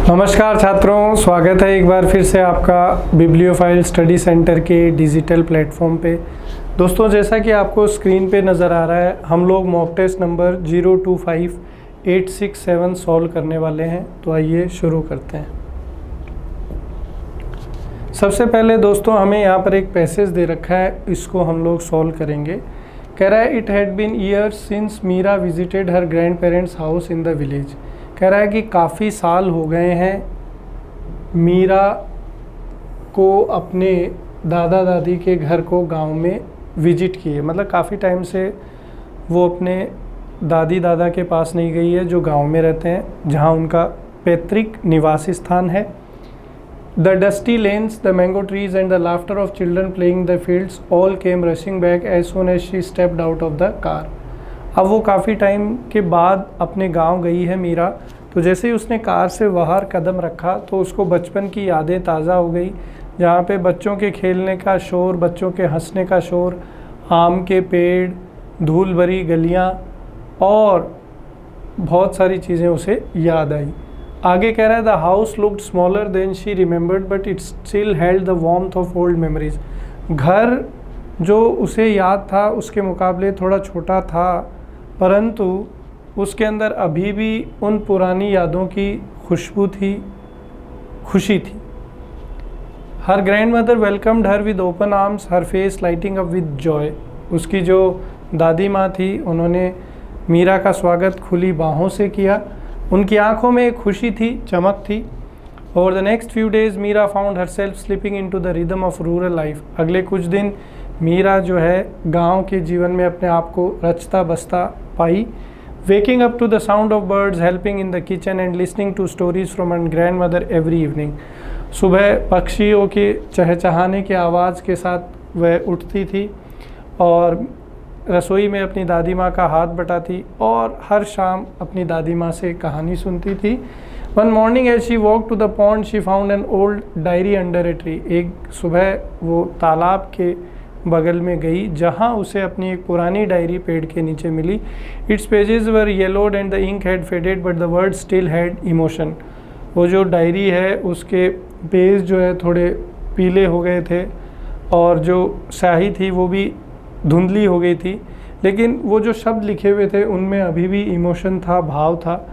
नमस्कार छात्रों, स्वागत है एक बार फिर से आपका बिब्लियोफाइल स्टडी सेंटर के डिजिटल प्लेटफॉर्म पे। दोस्तों, जैसा कि आपको स्क्रीन पे नज़र आ रहा है, हम लोग मॉक टेस्ट नंबर 025867 सॉल्व करने वाले हैं। तो आइए शुरू करते हैं। सबसे पहले दोस्तों, हमें यहाँ पर एक पैसेज दे रखा है, इसको हम लोग सॉल्व करेंगे। कह रहा है it had been years since Meera visited her grandparents house in the village. कह रहा है कि काफ़ी साल हो गए हैं मीरा को अपने दादा दादी के घर को गांव में विजिट किए, मतलब काफ़ी टाइम से वो अपने दादी दादा के पास नहीं गई है जो गांव में रहते हैं, जहां उनका पैतृक निवास स्थान है। The dusty lanes, the mango trees and the laughter of children playing the fields all came rushing back as soon as she stepped out of the car. अब वो काफ़ी टाइम के बाद अपने गांव गई है मीरा, तो जैसे ही उसने कार से बाहर कदम रखा तो उसको बचपन की यादें ताज़ा हो गई, जहाँ पे बच्चों के खेलने का शोर, बच्चों के हंसने का शोर, आम के पेड़, धूल भरी गलियाँ और बहुत सारी चीज़ें उसे याद आई। आगे कह रहा है the house looked smaller than she remembered but it still held the warmth of old memories. घर जो उसे याद था उसके मुकाबले थोड़ा छोटा था, परंतु उसके अंदर अभी भी उन पुरानी यादों की खुशबू थी, खुशी थी। Her grand mother welcomed her with open arms, her face lighting up with joy. उसकी जो दादी माँ थी, उन्होंने मीरा का स्वागत खुली बाहों से किया। उनकी आंखों में एक खुशी थी, चमक थी। Over the next few days Meera found herself slipping into the rhythm of rural life. अगले कुछ दिन मीरा जो है गांव के जीवन में अपने आप को रचता बसता पाई। Waking up to the sound of birds, helping in the kitchen and listening to stories from an grand mother every evening. सुबह पक्षियों के चहचहाने की आवाज़ के साथ वह उठती थी और रसोई में अपनी दादी माँ का हाथ बटाती और हर शाम अपनी दादी माँ से कहानी सुनती थी। One morning as she walk to the pond she found an old diary under a tree. एक सुबह वो तालाब के बगल में गई, जहाँ उसे अपनी एक पुरानी डायरी पेड़ के नीचे मिली। Its pages were yellowed and the ink had faded but the word still had emotion. वो जो डायरी है उसके पेज जो है थोड़े पीले हो गए थे और जो स्याही थी वो भी धुंधली हो गई थी, लेकिन वो जो शब्द लिखे हुए थे उनमें अभी भी इमोशन था, भाव था।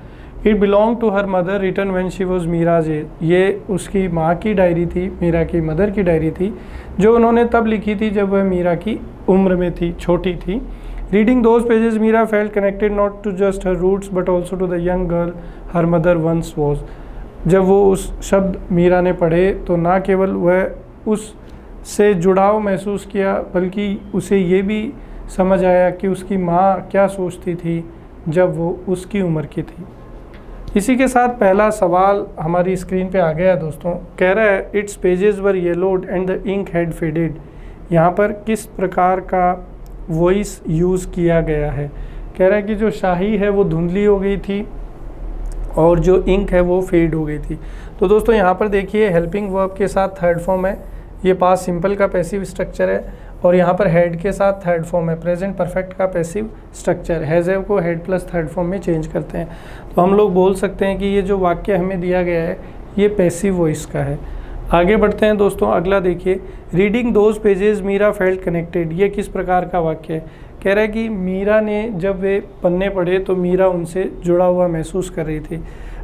It belong to her mother written when she was Meera's age. ये उसकी माँ की डायरी थी, मीरा की मदर की डायरी थी, जो उन्होंने तब लिखी थी जब वह मीरा की उम्र में थी, छोटी थी। Reading those pages Meera felt connected not to just her roots but also to the young girl her mother once was. जब वो उस शब्द मीरा ने पढ़े तो ना केवल वह उससे जुड़ाव महसूस किया, बल्कि उसे ये भी समझ आया कि उसकी माँ क्या सोचती थी जब वो उसकी उम्र की थी। इसी के साथ पहला सवाल हमारी स्क्रीन पे आ गया दोस्तों। कह रहा है its pages were yellowed and the ink had faded. यहाँ पर किस प्रकार का वॉइस यूज़ किया गया है? कह रहा है कि जो शाही है वो धुंधली हो गई थी और जो इंक है वो फेड हो गई थी। तो दोस्तों यहाँ पर देखिए, हेल्पिंग वर्ब के साथ थर्ड फॉर्म है, ये पास्ट सिंपल का पैसिव स्ट्रक्चर है, और यहाँ पर हेड के साथ थर्ड फॉर्म है, प्रेजेंट परफेक्ट का पैसिव स्ट्रक्चर। हैज़ हैव को हेड प्लस थर्ड फॉर्म में चेंज करते हैं। तो हम लोग बोल सकते हैं कि ये जो वाक्य हमें दिया गया है ये पैसिव वॉइस का है। आगे बढ़ते हैं दोस्तों, अगला देखिए, reading those pages Meera felt connected. ये किस प्रकार का वाक्य है? कह रहा है कि मीरा ने जब वे पन्ने पढ़े तो मीरा उनसे जुड़ा हुआ महसूस कर रही थी।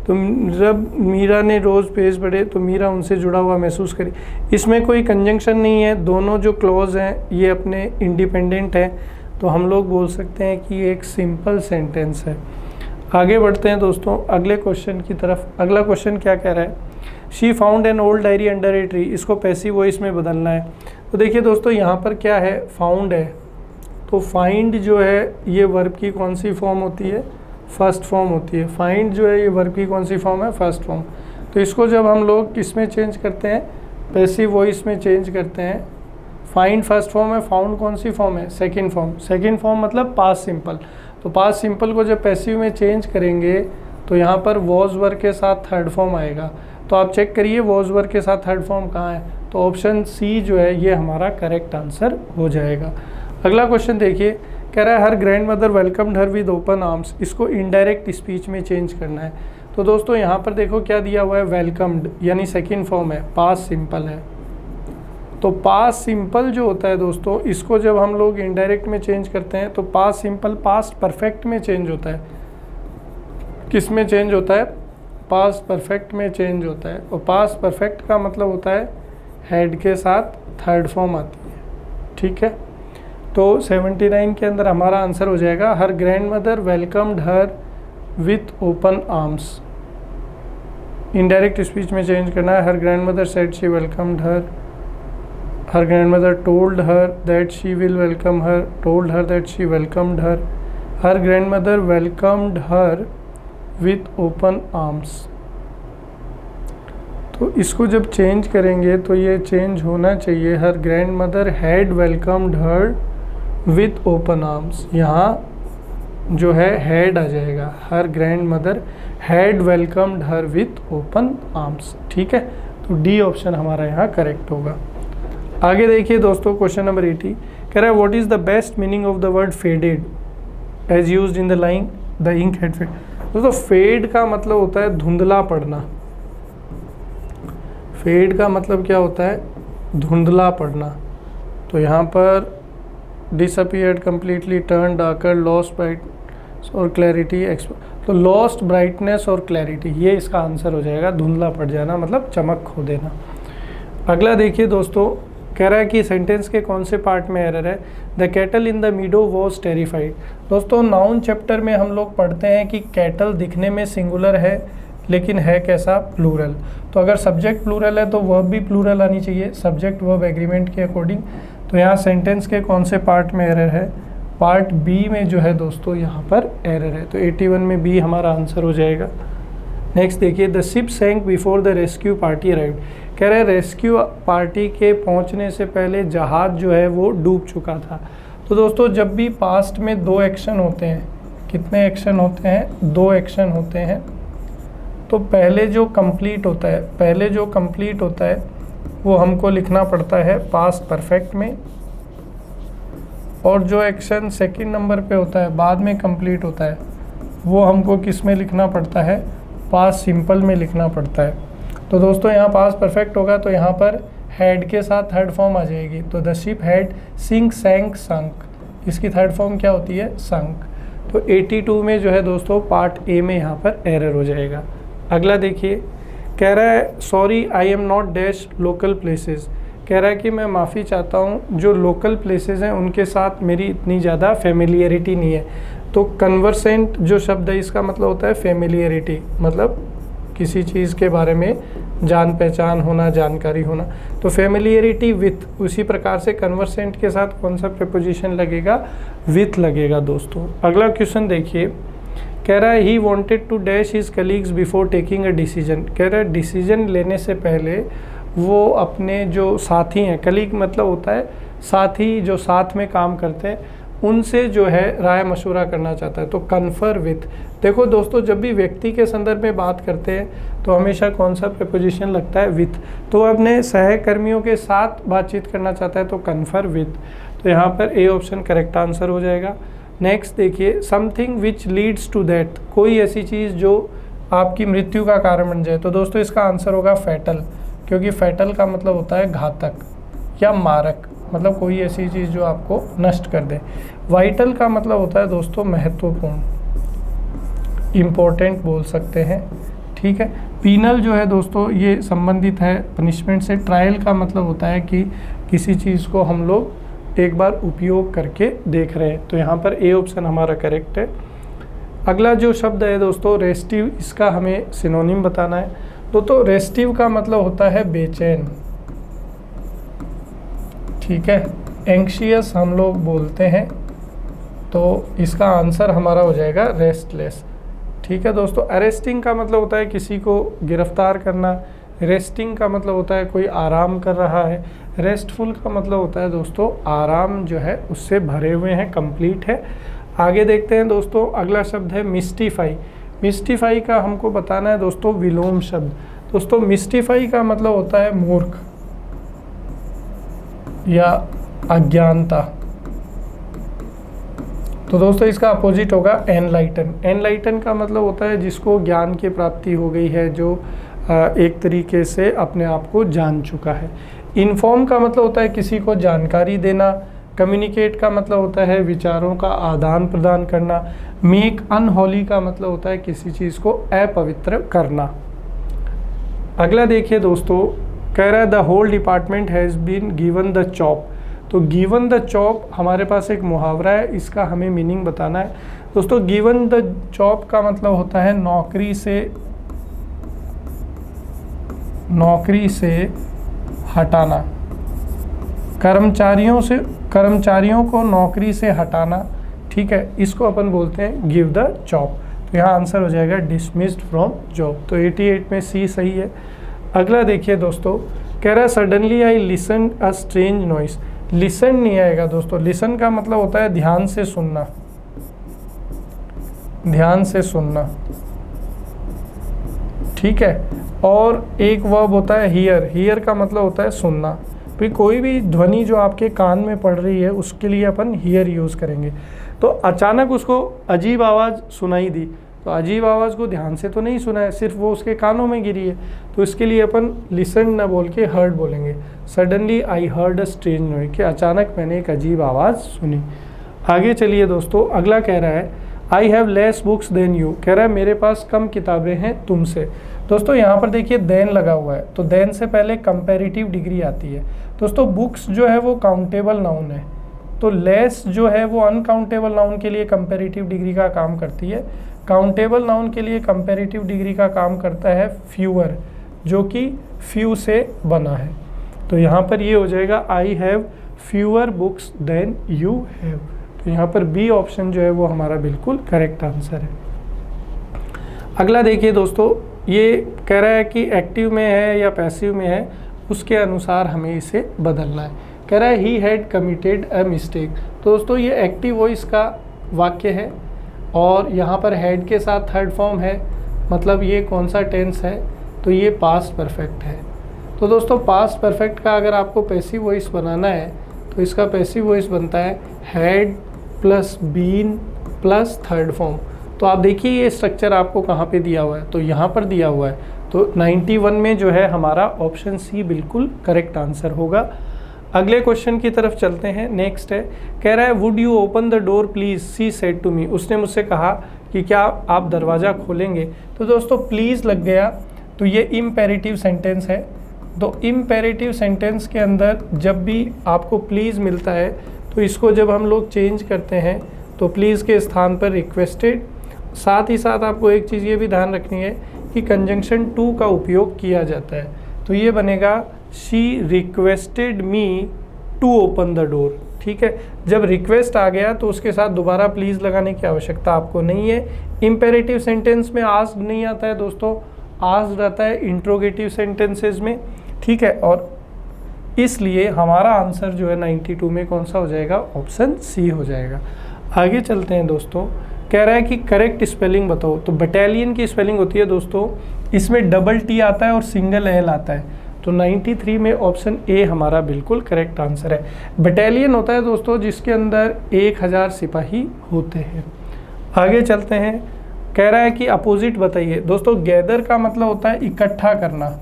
तो जब मीरा ने रोज़ पेज पढ़े तो मीरा उनसे जुड़ा हुआ महसूस करी। इसमें कोई कंजंक्शन नहीं है, दोनों जो क्लॉज हैं ये अपने इंडिपेंडेंट हैं, तो हम लोग बोल सकते हैं कि ये एक सिंपल सेंटेंस है। आगे बढ़ते हैं दोस्तों अगले क्वेश्चन की तरफ। अगला क्वेश्चन क्या कह रहा है? She found an old diary under a tree. इसको पैसिव वॉइस में बदलना है। तो देखिए दोस्तों, यहाँ पर क्या है, फाउंड है, तो फाइंड जो है ये वर्ब की कौन सी फॉर्म होती है? फर्स्ट फॉर्म होती है। फाइंड जो है ये वर्ब की कौन सी फॉर्म है? First form. तो इसको जब हम लोग किस में चेंज करते हैं? पैसिव वॉइस में चेंज करते हैं। फाइंड फर्स्ट फॉर्म है, फाउंड कौन सी फॉर्म है? Second form. सेकंड फॉर्म मतलब पास्ट सिंपल। तो पास्ट सिंपल को जब पैसिव में चेंज करेंगे तो यहाँ पर वॉज वर्ब के साथ थर्ड फॉर्म आएगा। तो आप चेक करिए वॉज वर्ब के साथ थर्ड फॉर्म कहाँ है, तो ऑप्शन सी जो है ये हमारा करेक्ट आंसर हो जाएगा। अगला क्वेश्चन देखिए, कह रहा है her grand mother welcomed her with open arms. इसको इनडायरेक्ट स्पीच में चेंज करना है। तो दोस्तों यहाँ पर देखो क्या दिया हुआ है, वेलकम्ड, यानी सेकंड फॉर्म है, पास्ट सिंपल है। तो पास्ट सिंपल जो होता है दोस्तों, इसको जब हम लोग इनडायरेक्ट में चेंज करते हैं तो पास्ट सिंपल पास्ट परफेक्ट में चेंज होता है। किस में चेंज होता है? पास्ट परफेक्ट में चेंज होता है। और पास्ट परफेक्ट का मतलब होता है हैड के साथ थर्ड फॉर्म आती है, ठीक है। तो 79 के अंदर हमारा आंसर हो जाएगा, her grand mother welcomed her with open arms. Indirect speech में चेंज करना है, her grand mother said she welcomed her grandmother told her that she will welcome her, told her that she welcomed her grandmother welcomed her with open arms। तो इसको जब change करेंगे तो ये change होना चाहिए, हर grandmother had welcomed her with open arms। यहाँ जो है had आ जाएगा, हर grandmother had welcomed her with open arms, ठीक है। तो डी ऑप्शन हमारा यहाँ करेक्ट होगा। आगे देखिए दोस्तों, क्वेश्चन नंबर 80 कह रहा है what is the best meaning of the word faded as used in the line the ink had fade. दोस्तों फेड का मतलब होता है धुंधला पड़ना। फेड का मतलब क्या होता है? धुंधला पड़ना। तो यहाँ पर disappeared, completely, turn darker, lost brightness और क्लैरिटी, तो लॉस्ट ब्राइटनेस और क्लैरिटी, ये इसका आंसर हो जाएगा। धुंधला पड़ जाना मतलब चमक खो देना। अगला देखिए दोस्तों, कह रहा है कि सेंटेंस के कौन से पार्ट में एरर है? The cattle in the मीडो was terrified. दोस्तों नाउन चैप्टर में हम लोग पढ़ते हैं कि कैटल दिखने में सिंगुलर है लेकिन है कैसा? प्लूरल। तो अगर सब्जेक्ट प्लूरल है तो वर्ब भी प्लूरल आनी चाहिए, सब्जेक्ट वर्ब एग्रीमेंट के अकॉर्डिंग। तो यहाँ सेंटेंस के कौन से पार्ट में एरर है? पार्ट बी में जो है दोस्तों यहाँ पर एरर है। तो 81 में बी हमारा आंसर हो जाएगा। नेक्स्ट देखिए, the ship sank before the rescue party arrived. कह रहे हैं रेस्क्यू पार्टी के पहुंचने से पहले जहाज़ जो है वो डूब चुका था। तो दोस्तों जब भी पास्ट में दो एक्शन होते हैं, कितने एक्शन होते हैं? दो एक्शन होते हैं। तो पहले जो कंप्लीट होता है वो हमको लिखना पड़ता है पास्ट परफेक्ट में, और जो एक्शन सेकंड नंबर पे होता है बाद में कंप्लीट होता है वो हमको किस में लिखना पड़ता है? पास्ट सिंपल में लिखना पड़ता है। तो दोस्तों यहाँ पास्ट परफेक्ट होगा तो यहाँ पर हैड के साथ थर्ड फॉर्म आ जाएगी। तो द शिप हैड सिंक, सैंक, संक, इसकी थर्ड फॉर्म क्या होती है? संक। तो 82 में जो है दोस्तों पार्ट ए में यहाँ पर एरर हो जाएगा। अगला देखिए, कह रहा है sorry I am not dash local places. कह रहा है कि मैं माफ़ी चाहता हूँ, जो लोकल प्लेसेस हैं उनके साथ मेरी इतनी ज़्यादा फेमिलियरिटी नहीं है। तो कन्वर्सेंट जो शब्द है इसका मतलब होता है फेमिलियरिटी, मतलब किसी चीज़ के बारे में जान पहचान होना, जानकारी होना। तो फेमिलियरिटी विथ, उसी प्रकार से कन्वर्सेंट के साथ कौन सा प्रीपोजिशन लगेगा? विथ लगेगा दोस्तों। अगला क्वेश्चन देखिए, कह रहा है he wanted to dash his colleagues before taking a decision. कह रहा है डिसीजन लेने से पहले वो अपने जो साथी हैं, कलीग मतलब होता है साथी, जो साथ में काम करते हैं, उनसे जो है राय मशवरा करना चाहता है। तो कन्फर विथ। देखो दोस्तों जब भी व्यक्ति के संदर्भ में बात करते हैं तो हमेशा कौन सा प्रीपोजिशन लगता है? विथ। तो अपने सहकर्मियों के साथ बातचीत करना चाहता है तो कन्फर विथ। तो यहाँ पर ए ऑप्शन करेक्ट आंसर हो जाएगा। नेक्स्ट देखिए, something which leads to that, कोई ऐसी चीज़ जो आपकी मृत्यु का कारण बन जाए। तो दोस्तों इसका आंसर होगा फैटल, क्योंकि फैटल का मतलब होता है घातक या मारक, मतलब कोई ऐसी चीज़ जो आपको नष्ट कर दे। वाइटल का मतलब होता है दोस्तों महत्वपूर्ण, इम्पोर्टेंट बोल सकते हैं, ठीक है। पीनल जो है दोस्तों ये संबंधित है पनिशमेंट से। ट्रायल का मतलब होता है कि किसी चीज़ को हम लोग एक बार उपयोग करके देख रहे हैं। तो यहाँ पर ए ऑप्शन हमारा करेक्ट है। अगला जो शब्द है दोस्तों रेस्टिव, इसका हमें सिनोनिम बताना है। तो रेस्टिव का मतलब होता है बेचैन, ठीक है। एंक्शियस हम लोग बोलते हैं, तो इसका आंसर हमारा हो जाएगा रेस्टलेस, ठीक है दोस्तों। अरेस्टिंग का मतलब होता है किसी को गिरफ्तार करना। रेस्टिंग का मतलब होता है कोई आराम कर रहा है। रेस्टफुल का मतलब होता है दोस्तों आराम जो है उससे भरे हुए हैं, कंप्लीट है। आगे देखते हैं दोस्तों, अगला शब्द है मिस्टीफाई। मिस्टीफाई का हमको बताना है दोस्तों विलोम शब्द। दोस्तों मिस्टीफाई का मतलब होता है मूर्ख या अज्ञानता। तो दोस्तों इसका अपोजिट होगा एनलाइटन। एनलाइटन का मतलब होता है जिसको ज्ञान की प्राप्ति हो गई है, जो एक तरीके से अपने आप को जान चुका है। इन्फॉर्म का मतलब होता है किसी को जानकारी देना। कम्युनिकेट का मतलब होता है विचारों का आदान प्रदान करना। मेक अनहोली का मतलब होता है किसी चीज़ को अपवित्र करना। अगला देखिए दोस्तों, कह रहा है the whole department has been given the chop. तो गिवन द चॉप हमारे पास एक मुहावरा है, इसका हमें मीनिंग बताना है। दोस्तों गिवन द चॉप का मतलब होता है नौकरी से हटाना, कर्मचारियों को नौकरी से हटाना, ठीक है, इसको अपन बोलते हैं गिव द चॉप। तो यहाँ आंसर हो जाएगा डिसमिस्ड फ्रॉम जॉब। तो 88 में सी सही है। अगला देखिए दोस्तों, कह रहा है suddenly I listen a strange noise. Listen नहीं आएगा दोस्तों, लिसन का मतलब होता है ध्यान से सुनना, ध्यान से सुनना, ठीक है। और एक वर्ब होता है हियर। हियर का मतलब होता है सुनना। फिर कोई भी ध्वनि जो आपके कान में पड़ रही है उसके लिए अपन हियर यूज़ करेंगे। तो अचानक उसको अजीब आवाज़ सुनाई दी, तो अजीब आवाज़ को ध्यान से तो नहीं सुना है, सिर्फ वो उसके कानों में गिरी है, तो इसके लिए अपन लिसन ना बोल के हर्ड बोलेंगे। Suddenly I heard a strange noise, कि अचानक मैंने एक अजीब आवाज़ सुनी। आगे चलिए दोस्तों, अगला कह रहा है I have less books than you. कह रहा है मेरे पास कम किताबें हैं तुमसे। दोस्तों यहाँ पर देखिए देन लगा हुआ है, तो देन से पहले कंपैरेटिव डिग्री आती है। दोस्तों बुक्स जो है वो काउंटेबल नाउन है, तो लेस जो है वो अनकाउंटेबल नाउन के लिए कंपैरेटिव डिग्री का काम करती है। काउंटेबल नाउन के लिए कंपैरेटिव डिग्री का काम करता है फ्यूअर, जो कि फ्यू से बना है। तो यहाँ पर ये हो जाएगा I have fewer books than you have. तो यहाँ पर बी ऑप्शन जो है वो हमारा बिल्कुल करेक्ट आंसर है। अगला देखिए दोस्तों, ये कह रहा है कि एक्टिव में है या पैसिव में है, उसके अनुसार हमें इसे बदलना है। कह रहा है he had committed a mistake. तो दोस्तों ये एक्टिव वॉइस का वाक्य है और यहाँ पर हैड के साथ थर्ड फॉर्म है, मतलब ये कौन सा टेंस है, तो ये पास्ट परफेक्ट है। तो दोस्तों पास्ट परफेक्ट का अगर आपको पैसिव वॉइस बनाना है तो इसका पैसिव वॉइस बनता है had plus been plus third form. तो आप देखिए ये स्ट्रक्चर आपको कहाँ पे दिया हुआ है, तो यहाँ पर दिया हुआ है। तो 91 में जो है हमारा ऑप्शन सी बिल्कुल करेक्ट आंसर होगा। अगले क्वेश्चन की तरफ चलते हैं। नेक्स्ट है, कह रहा है would you open the door please, she said to me. उसने मुझसे कहा कि क्या आप दरवाज़ा खोलेंगे। तो दोस्तों प्लीज़ लग गया, तो ये इम्पेरेटिव सेंटेंस है। तो इम्पेरेटिव सेंटेंस के अंदर जब भी आपको प्लीज़ मिलता है तो इसको जब हम लोग चेंज करते हैं तो प्लीज़ के स्थान पर रिक्वेस्टेड। साथ ही साथ आपको एक चीज़ ये भी ध्यान रखनी है कि कंजंक्शन टू का उपयोग किया जाता है। तो ये बनेगा she requested me to open the door, ठीक है। जब रिक्वेस्ट आ गया तो उसके साथ दोबारा प्लीज़ लगाने की आवश्यकता आपको नहीं है। इम्पेरेटिव सेंटेंस में आस्क्ड नहीं आता है दोस्तों, आस्क्ड आता है इंट्रोगेटिव सेंटेंसेस में, ठीक है। और इसलिए हमारा आंसर जो है 92 में कौन सा हो जाएगा, ऑप्शन सी हो जाएगा। आगे चलते हैं दोस्तों, कह रहा है कि करेक्ट स्पेलिंग बताओ। तो बटालियन की स्पेलिंग होती है दोस्तों, इसमें डबल टी आता है और सिंगल एल आता है। तो 93 में ऑप्शन ए हमारा बिल्कुल करेक्ट आंसर है। बटालियन होता है दोस्तों जिसके अंदर 1000 सिपाही होते हैं। आगे चलते हैं, कह रहा है कि अपोजिट बताइए। दोस्तों गैदर का मतलब होता है इकट्ठा करना,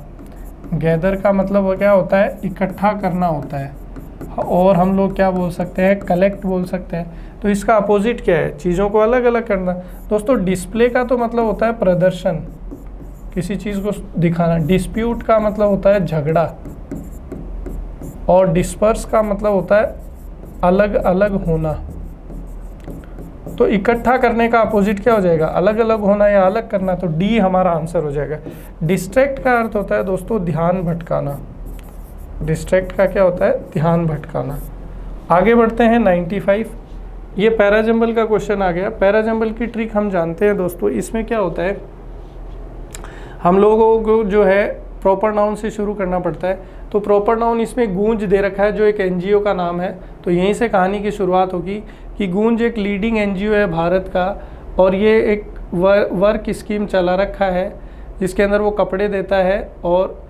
गैदर का मतलब क्या होता है, इकट्ठा करना होता है। और हम लोग क्या बोल सकते हैं, कलेक्ट बोल सकते हैं। तो इसका अपोजिट क्या है, चीज़ों को अलग अलग करना। दोस्तों डिस्प्ले का तो मतलब होता है प्रदर्शन, किसी चीज़ को दिखाना। डिस्प्यूट का मतलब होता है झगड़ा, और डिस्पर्स का मतलब होता है अलग अलग होना। तो इकट्ठा करने का अपोजिट क्या हो जाएगा, अलग अलग होना या अलग करना। तो डी हमारा आंसर हो जाएगा। डिस्ट्रैक्ट का अर्थ होता है दोस्तों ध्यान भटकाना। डिस्ट्रैक्ट का क्या होता है, ध्यान भटकाना। आगे बढ़ते हैं 95। ये पैराजंबल का क्वेश्चन आ गया। पैराजंबल की ट्रिक हम जानते हैं दोस्तों। इसमें क्या होता है, हम लोगों को जो है प्रॉपर नाउन से शुरू करना पड़ता है। तो प्रॉपर नाउन इसमें गूंज दे रखा है जो एक एनजीओ का नाम है। तो यहीं से कहानी की शुरुआत होगी कि गूंज एक लीडिंग एनजीओ है भारत का, और ये एक वर्क स्कीम चला रखा है जिसके अंदर वो कपड़े देता है और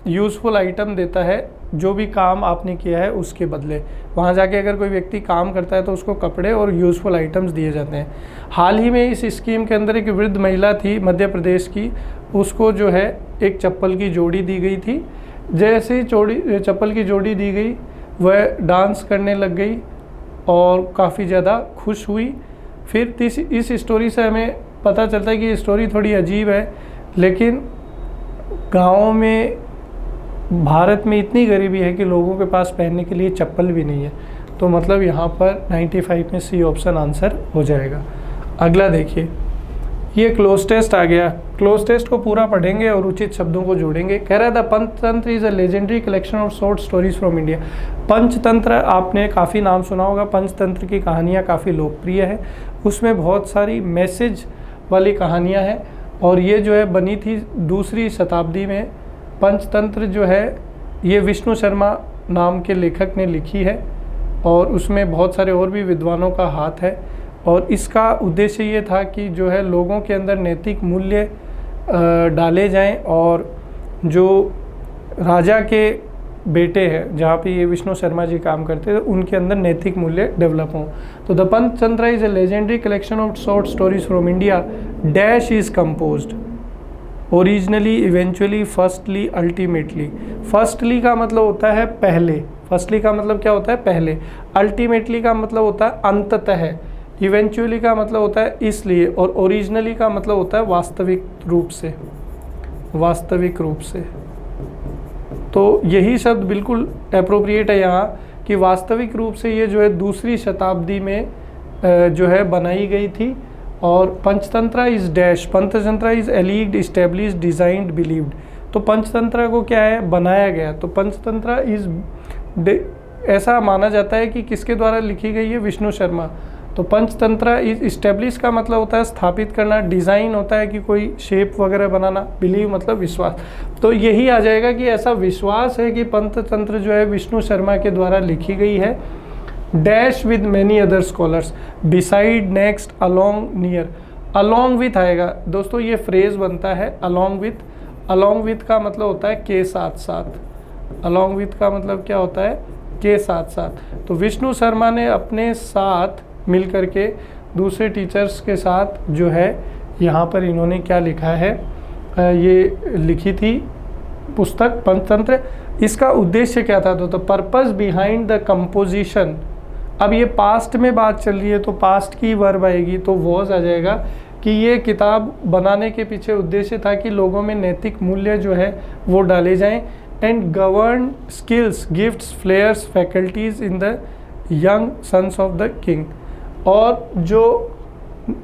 यूज़फुल आइटम देता है जो भी काम आपने किया है उसके बदले। वहाँ जाके अगर कोई व्यक्ति काम करता है तो उसको कपड़े और यूज़फुल आइटम्स दिए जाते हैं। हाल ही में इस स्कीम के अंदर एक वृद्ध महिला थी मध्य प्रदेश की, उसको जो है एक चप्पल की जोड़ी दी गई थी। जैसे ही चप्पल की जोड़ी दी गई वह डांस करने लग गई और काफ़ी ज़्यादा खुश हुई। फिर इस स्टोरी से हमें पता चलता है कि ये स्टोरी थोड़ी अजीब है, लेकिन गाँव में भारत में इतनी गरीबी है कि लोगों के पास पहनने के लिए चप्पल भी नहीं है। तो मतलब यहाँ पर 95 में सी ऑप्शन आंसर हो जाएगा। अगला देखिए, ये क्लोज टेस्ट आ गया। क्लोज टेस्ट को पूरा पढ़ेंगे और उचित शब्दों को जोड़ेंगे। कह रहा था Panchatantra is a legendary collection of short stories from India. Panchatantra आपने काफ़ी नाम सुना होगा। पंचतंत्र की कहानियाँ काफ़ी लोकप्रिय है, उसमें बहुत सारी मैसेज वाली कहानियाँ हैं और ये जो है बनी थी 2री शताब्दी में। पंचतंत्र जो है ये विष्णु शर्मा नाम के लेखक ने लिखी है और उसमें बहुत सारे और भी विद्वानों का हाथ है। और इसका उद्देश्य ये था कि जो है लोगों के अंदर नैतिक मूल्य डाले जाएं और जो राजा के बेटे हैं, जहाँ पे ये विष्णु शर्मा जी काम करते थे, उनके अंदर नैतिक मूल्य डेवलप हों। तो the Panchatantra is a legendary collection of short stories from India dash is composed originally, eventually, firstly, ultimately. Firstly का मतलब होता है पहले, फर्स्टली का मतलब क्या होता है पहले, अल्टीमेटली का मतलब होता है अंततः, इवेंचुअली का मतलब होता है इसलिए, और ओरिजिनली का मतलब होता है वास्तविक रूप से, वास्तविक रूप से। तो यही शब्द बिल्कुल अप्रोप्रिएट है यहाँ कि वास्तविक रूप से ये जो है 2री शताब्दी में जो है बनाई गई थी। और Panchatantra is dash, Panchatantra is alleged, established, designed, believed. तो पंचतंत्र को क्या है बनाया गया। तो पंचतंत्र इज़ ऐसा माना जाता है कि किसके द्वारा लिखी गई है, विष्णु शर्मा। तो पंचतंत्र इज इस्टेब्लिश का मतलब होता है स्थापित करना, डिज़ाइन होता है कि कोई शेप वगैरह बनाना, बिलीव मतलब विश्वास। तो यही आ जाएगा कि ऐसा विश्वास है कि पंचतंत्र जो है विष्णु शर्मा के द्वारा लिखी गई है। Dash with many other scholars, beside, next, along, near. Along with आएगा दोस्तों, ये फ्रेज बनता है अलोंग विथ। अलोंग विथ का मतलब होता है के साथ साथ। अलोंग विथ का मतलब क्या होता है, के साथ साथ। तो विष्णु शर्मा ने अपने साथ मिल करके दूसरे टीचर्स के साथ जो है यहाँ पर इन्होंने क्या लिखा है, ये लिखी थी पुस्तक पंचतंत्र। इसका उद्देश्य क्या था, तो पर्पस बिहाइंड द कंपोजिशन। अब ये पास्ट में बात चल रही है तो पास्ट की वर्ब आएगी, तो वॉज आ जाएगा कि ये किताब बनाने के पीछे उद्देश्य था कि लोगों में नैतिक मूल्य जो है वो डाले जाएं। And govern skills, gifts, flairs, faculties in the young sons of the king. और जो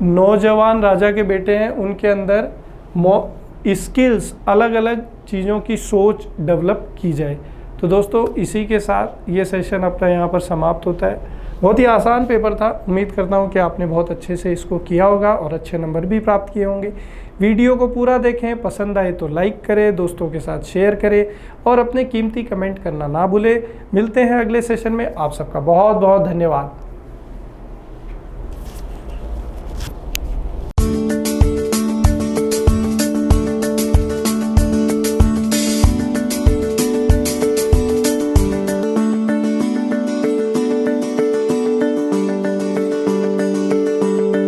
नौजवान राजा के बेटे हैं उनके अंदर स्किल्स, अलग अलग चीज़ों की सोच डेवलप की जाए। तो दोस्तों इसी के साथ ये सेशन अपना यहाँ पर समाप्त होता है। बहुत ही आसान पेपर था, उम्मीद करता हूँ कि आपने बहुत अच्छे से इसको किया होगा और अच्छे नंबर भी प्राप्त किए होंगे। वीडियो को पूरा देखें, पसंद आए तो लाइक करें, दोस्तों के साथ शेयर करें और अपने कीमती कमेंट करना ना भूलें। मिलते हैं अगले सेशन में, आप सबका बहुत बहुत धन्यवाद।